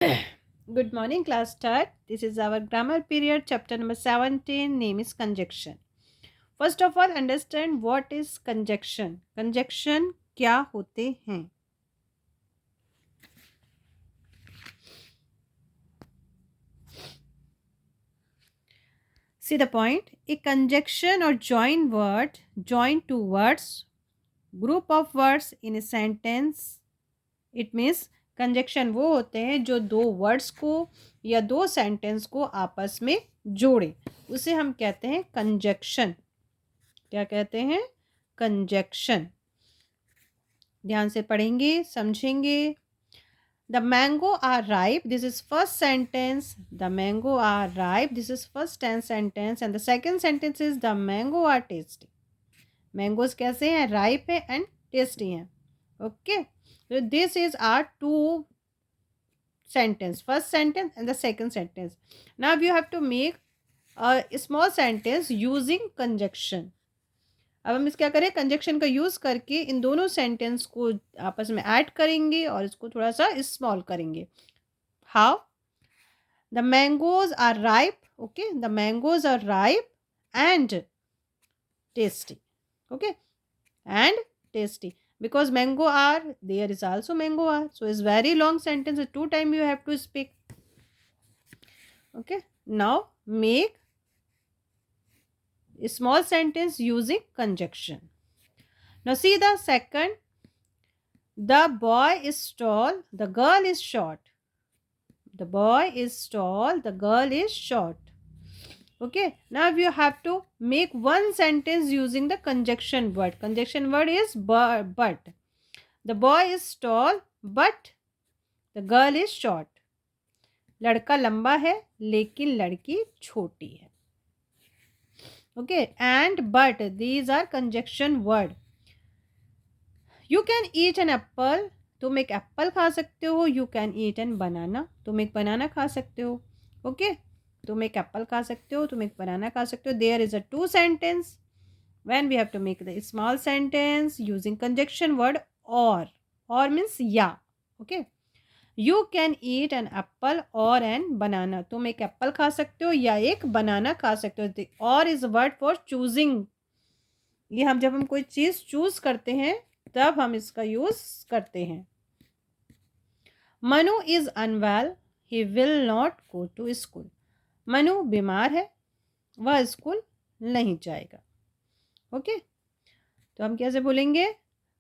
Good morning, class start. This is our grammar period, chapter number 17. Name is conjunction. First of all, understand what is conjunction. Conjunction क्या होते हैं? See the point. A conjunction or join word, join two words, group of words in a sentence. It means conjunction वो होते हैं जो दो words को या दो सेंटेंस को आपस में जोड़े, उसे हम कहते हैं कंजक्शन. क्या कहते हैं? कंजक्शन. ध्यान से पढ़ेंगे, समझेंगे. The mango are ripe, this is first sentence. The mango are ripe, this is first tense sentence. And the second sentence is the mango are tasty. Mangoes कैसे हैं? राइप है एंड टेस्टी हैं. Okay, so this is our two sentence, first sentence and the second sentence. Now you have to make a small sentence using conjunction. अब हम इस क्या करें? Conjunction का यूज करके इन दोनों सेंटेंस को आपस में ऐड करेंगे और इसको थोड़ा सा स्मॉल करेंगे. How? The mangoes are ripe. Okay, the mangoes are ripe and tasty. Okay, and tasty, because mango are there is also mango are, so it's very long sentence, two time you have to speak. Okay, now make a small sentence using conjunction. Now see the second. The boy is tall, the girl is short. The boy is tall, the girl is short. Okay, now you have to make one sentence using the conjunction word. Conjunction word is but. The boy is tall but the girl is short. लड़का लंबा है लेकिन लड़की छोटी है. Okay, and but, these are conjunction word. You can eat an apple. तुम एक Apple खा सकते हो. You can eat an banana. तुम एक बनाना खा सकते हो. Okay, तुम एक एप्पल खा सकते हो, तुम एक बनाना खा सकते हो. There is a two sentence. When we have to make the small sentence using conjunction word or. Or means yeah. Okay, you can eat an apple और एन बनाना. तुम एक एप्पल खा सकते हो या एक बनाना खा सकते हो. और इज वर्ड फॉर चूजिंग. ये हम जब हम कोई चीज चूज करते हैं तब हम इसका यूज करते हैं. Manu is unwell, he will not go to school. Manu बीमार है, वह स्कूल नहीं जाएगा. ओके, तो हम कैसे बोलेंगे?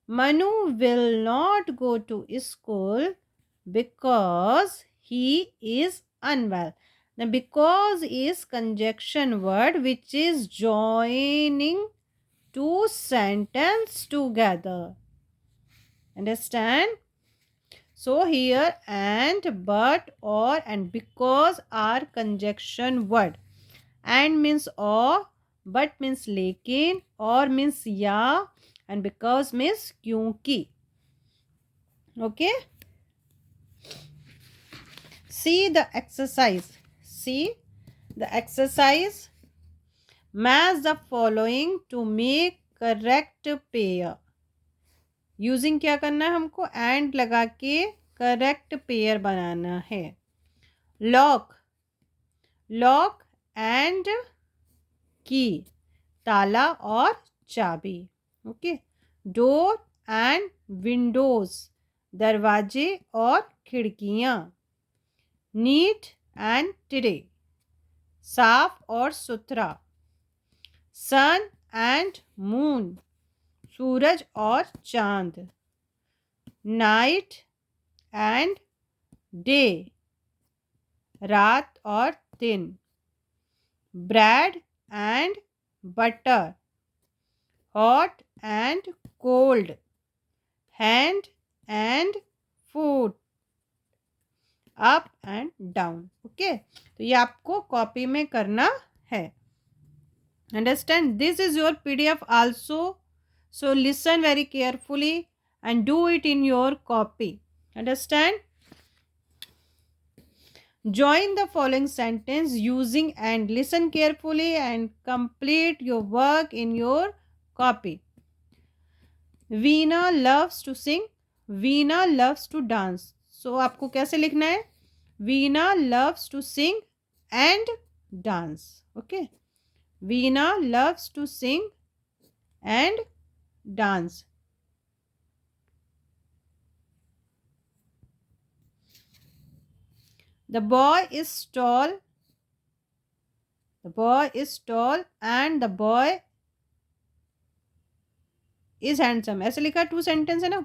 Manu will not go to school because he is unwell. Now because is conjunction word which is joining two sentence together. Understand? So here and, but, or and because are conjunction word. And means or, but means लेकिन, or means या, and because means क्योंकि. Okay, see the exercise. See the exercise. Match the following to make correct pair. Using क्या करना है हमको? and लगा के correct pair बनाना है. lock, lock and key, ताला और चाबी. ओके, door and windows, दरवाजे और खिड़कियाँ. नीट एंड टुडे, साफ और सुथरा. सन एंड मून, सूरज और चांद. नाइट एंड डे, रात और दिन. Bread and butter, hot and cold. Hand and food, up and down. Okay, तो ये आपको कॉपी में करना है. Understand? This is your PDF also, so listen very carefully and do it in your copy. Understand? join the following sentence using and. Listen carefully and complete your work in your copy. Veena loves to sing, Veena loves to dance. So आपको कैसे लिखना है? Veena loves to sing and dance. Okay, Veena loves to sing and dance. The boy is tall. The boy is tall and the boy is handsome. ऐसे लिखा, two sentence है ना,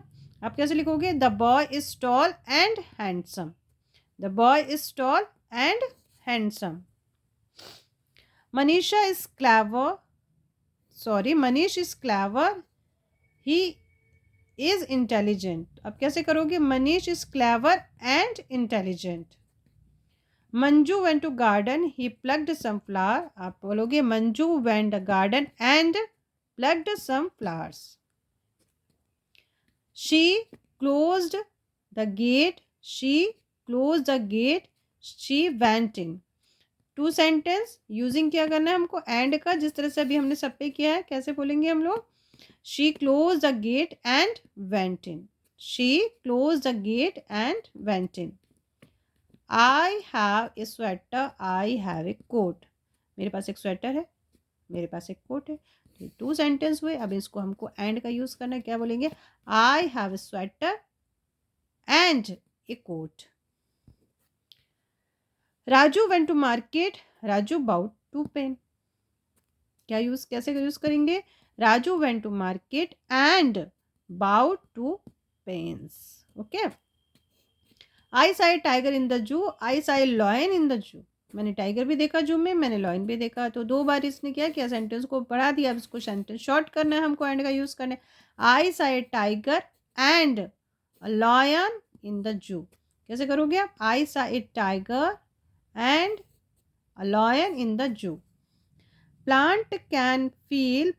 आप कैसे लिखोगे? The boy is tall and handsome. The boy is tall and handsome. Manisha is clever. Sorry, Manish is clever. He is intelligent. अब कैसे करोगे? Manish is clever and intelligent. Manju went to garden. He plugged some flower. आप बोलोगे Manju went the garden and plugged some flowers. She closed the gate. She closed the gate. She went in. Two sentence. Using क्या करना है हमको? And का, जिस तरह से अभी हमने सब पे किया है. कैसे बोलेंगे हम लोग? She closed the gate and went in. She closed the gate and went in. I have a sweater. I have a coat. मेरे पास एक स्वेटर है, मेरे पास एक कोट है. तो टू सेंटेंस हुए. अब इसको हमको एंड का यूज करना है. क्या बोलेंगे? I have a sweater and a coat. Raju went to market. Raju bought two pen. क्या यूज, कैसे यूज करेंगे? Raju went to market and bought two pens. Okay. I saw tiger in the zoo. I saw lion in the zoo. मैंने tiger भी देखा जू में, मैंने lion भी देखा. तो दो बार इसने क्या किया? सेंटेंस को बढ़ा दिया. अब इसको सेंटेंस शॉर्ट करना है हमको, एंड का यूज करना है. I saw a tiger and a lion in the zoo. कैसे करोगे आप? I saw a tiger and a lion in the zoo. Plant can feel.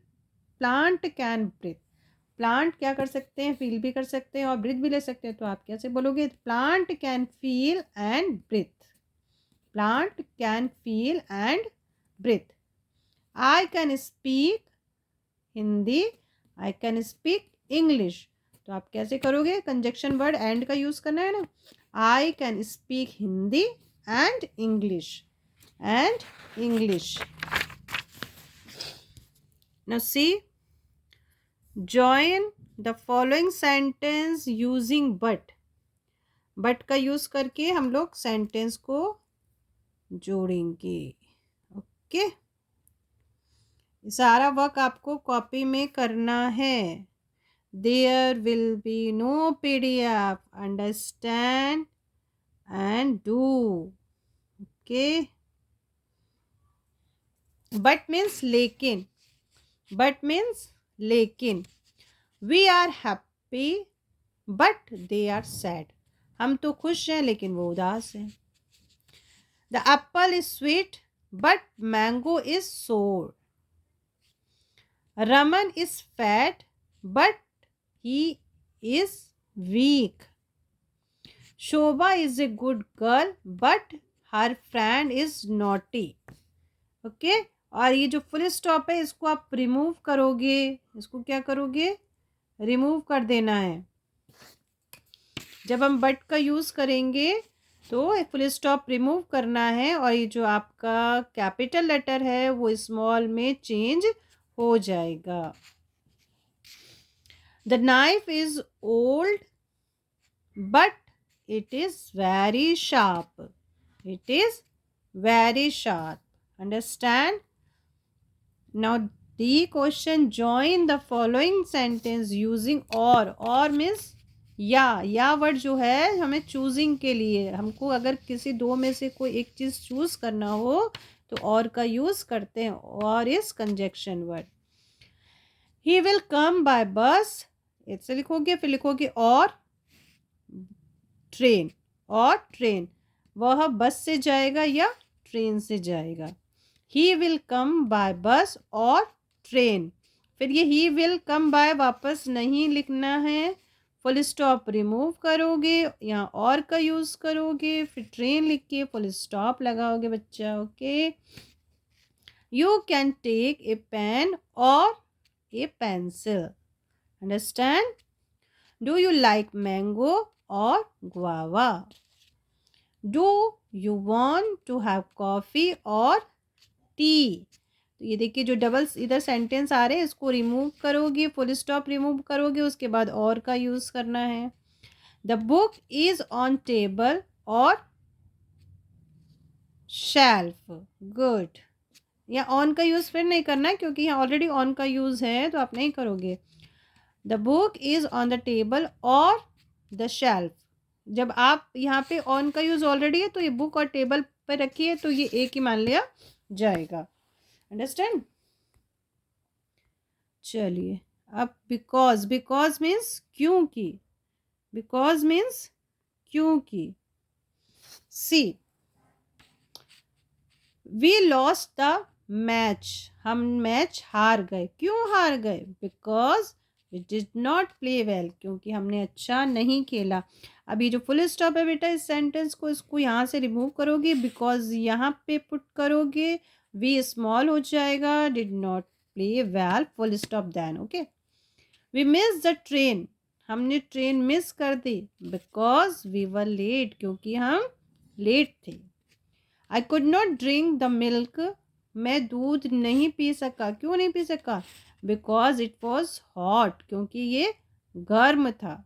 Plant can breathe. Plant क्या कर सकते हैं? फील भी कर सकते हैं और ब्रीथ भी ले सकते हैं. तो आप कैसे बोलोगे? Plant can feel and breathe. Plant can feel and breathe. I can speak Hindi. I can speak English. तो आप कैसे करोगे? कंजक्शन वर्ड एंड का यूज करना है ना. I can speak Hindi and English. And English. Now see, join the following sentence using but. but का use करके हम लोग सेंटेंस को जोड़ेंगे. ओके. सारा वर्क आपको कॉपी में करना है. There will be no PDF. Understand and do. Okay. But means लेकिन. बट मीन्स लेकिन. We are happy but they are sad. हम तो खुश हैं लेकिन वो उदास हैं. The apple is sweet, but mango is sour. Raman is fat, but he is weak. Shobha is a good girl, but her friend is naughty. Okay? और ये जो फुल स्टॉप है इसको आप रिमूव करोगे. इसको क्या करोगे? रिमूव कर देना है. जब हम बट का यूज करेंगे तो फुल स्टॉप रिमूव करना है और ये जो आपका कैपिटल लेटर है वो स्मॉल में चेंज हो जाएगा. The knife is old but it is very sharp. It is very sharp. Understand. Now the question, join the following sentence using और मीन्स या वर्ड जो है हमें चूजिंग के लिए, हमको अगर किसी दो में से कोई एक चीज़ चूज करना हो तो और का यूज करते हैं. और is conjunction word. He will come by बस. ऐसे लिखोगे. फिर लिखोगे और ट्रेन. और ट्रेन. वह बस से जाएगा या ट्रेन से जाएगा. ही विल कम बाय बस और ट्रेन. फिर ये ही विल कम बाय वापस नहीं लिखना है. फुल स्टॉप रिमूव करोगे, यहाँ और का यूज करोगे, फिर ट्रेन लिख के फुल स्टॉप लगाओगे बच्चा. Okay. You can take a pen और a pencil. Understand. Do you like mango और guava. Do you want to have coffee और टी। तो ये देखिए जो डबल्स इधर सेंटेंस आ रहे हैं इसको रिमूव करोगे, फुल स्टॉप रिमूव करोगे, उसके बाद और का यूज़ करना है। The book is on table और शेल्फ। गुड। या ऑन का यूज़ फिर नहीं करना है क्योंकि यहाँ ऑलरेडी ऑन का यूज़ है तो आप नहीं करोगे। The book is on the table और द शेल्फ। जब आप यहाँ पे ऑन का यूज़ ऑलरेडी है तो ये बुक और टेबल पर रखिए तो ये एक ही मान लिया जाएगा। अंडरस्टैंड। चलिए अब बिकॉज, बिकॉज मीन्स क्योंकि, बिकॉज मीन्स क्योंकि। See, we lost the match. हम मैच हार गए। क्यों हार गए? Because we did not play well. क्योंकि हमने अच्छा नहीं खेला। अभी जो फुल स्टॉप है बेटा इस सेंटेंस को, इसको यहाँ से रिमूव करोगे, बिकॉज यहाँ पे पुट करोगे, वी स्मॉल हो जाएगा, did not play well, full stop then. Okay. We miss the train. हमने ट्रेन मिस कर दी, बिकॉज वी वर लेट। क्योंकि हम लेट थे। I could not drink the milk. मैं दूध नहीं पी सका। क्यों नहीं पी सका? Because it was hot. क्योंकि ये गर्म था।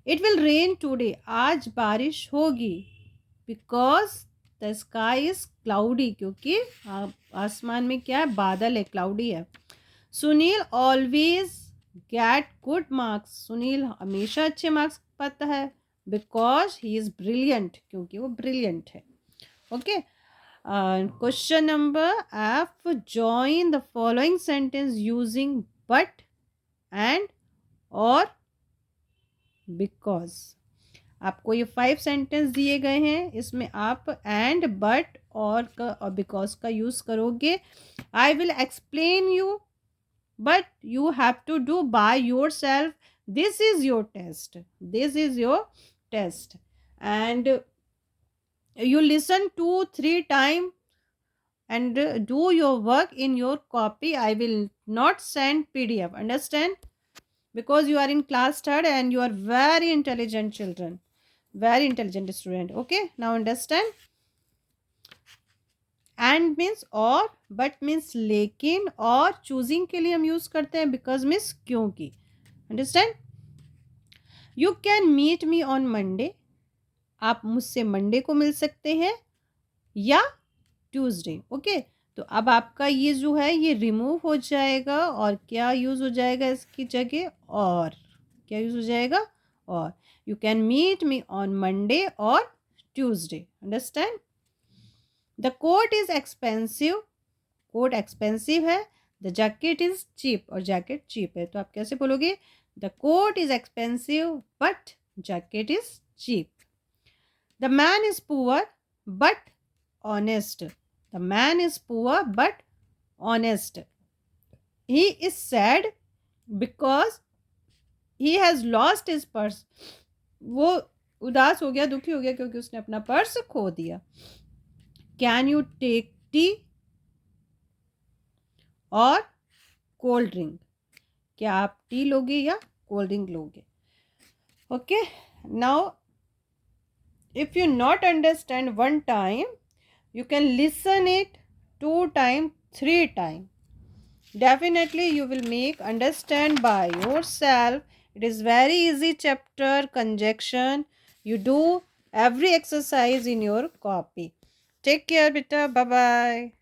It will rain today. आज बारिश होगी, because the sky is cloudy. क्योंकि आसमान में क्या है? बादल है, क्लाउडी है। Sunil always get good marks. Sunil हमेशा अच्छे मार्क्स पाता है, बिकॉज ही इज ब्रिलियंट। क्योंकि वो ब्रिलियंट है। Okay. Question number F, join the following sentence using but and और बिकॉज। आपको ये 5 सेंटेंस दिए गए हैं, इसमें आप एंड, बट और बिकॉज का यूज करोगे। I will explain you, but you have to do by yourself. This is your test. This is your test. And you listen 2-3 times and do your work in your copy. I will not send PDF. Understand? Because you are in class 3rd and you are very intelligent children. Very intelligent student. Okay. Now understand? And means और, but means लेकिन, और choosing के लिए हम use करते हैं because means क्योंकि। Understand? You can meet me on Monday. आप मुझसे मंडे को मिल सकते हैं या ट्यूसडे। ओके। तो अब आपका ये जो है ये रिमूव हो जाएगा और क्या यूज हो जाएगा इसकी जगह? और। क्या यूज हो जाएगा? और। You can meet me on Monday और Tuesday. Understand? The coat is expensive. Coat expensive है। The jacket is cheap. और जैकेट चीप है। तो आप कैसे बोलोगे? The coat is expensive but jacket is cheap. The man is poor but honest. The man is poor but honest. He is sad because he has lost his purse. वो उदास हो गया, दुखी हो गया क्योंकि उसने अपना पर्स खो दिया। कैन यू टेक टी और कोल्ड ड्रिंक। क्या आप टी लोगे या कोल्ड ड्रिंक लोगे? Okay. Now if you not understand one time, you can listen it 2 times, 3 times. Definitely you will make understand by yourself. It is very easy chapter, conjunction. You do every exercise in your copy. Take care beta. Bye bye.